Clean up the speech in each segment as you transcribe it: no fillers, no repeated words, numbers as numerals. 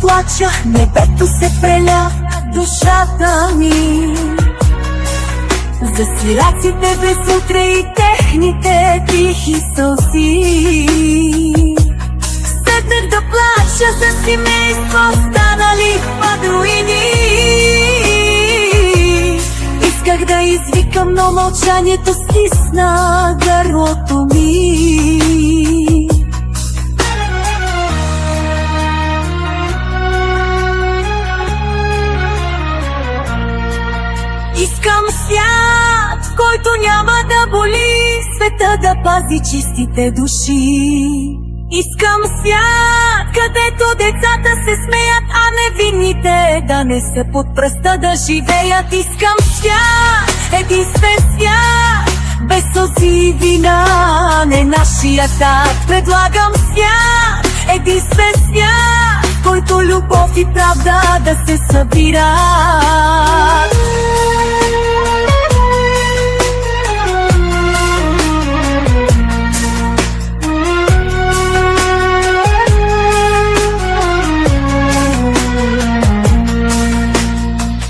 плача, небето се преля душата ми. За сираците без утре и техните тихи сълзи. Седнах да плача за семейство, станали под руини. Исках да извикам, но мълчанието стисна гърлото ми. Искам свят, в който няма да боли, света да пази чистите души. Искам свят, където децата се смеят, а невинните да не се под пръста да живеят. Искам свят, единствен свят, без сълзи и вина, не нашия тат. Предлагам свят, единствен свят, в който любов и правда да се събират.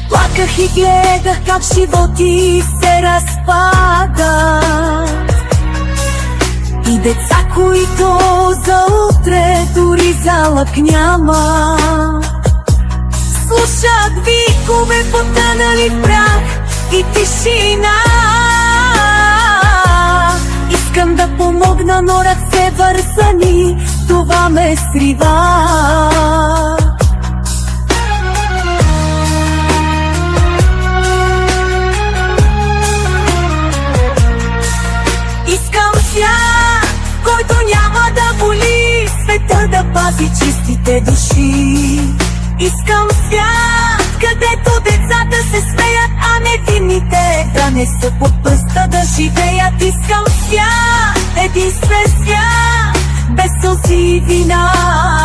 Плаках и гледах как животи се разпадат, и деца, които за утре дори залък няма. Слушат викове потънали в прах и тишина. Искам да помогна, но ръце вързани, това ме срива. Искам свят, който няма да боли, света да пази чистите души. Искам свят, където децата се смеят, а невинните да не са под пръста да живеят. Искам свят, единствен свят, без сълзи и вина,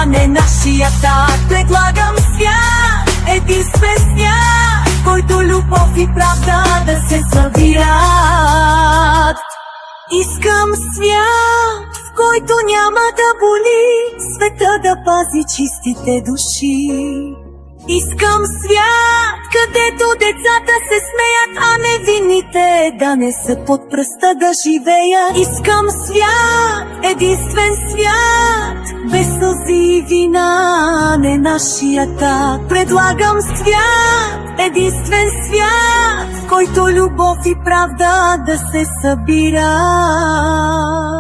не нашия тат. Предлагам свят, единствен свят, в който любов и правда да се събират. Искам свят, в който няма да боли, света да пази чистите души. Искам свят, където децата се смеят, а невинните да не са под пръста да живеят. Искам свят, единствен свят, без сълзи и вина, не нашия тат. Предлагам свят, единствен свят, в който любов и правда да се събират.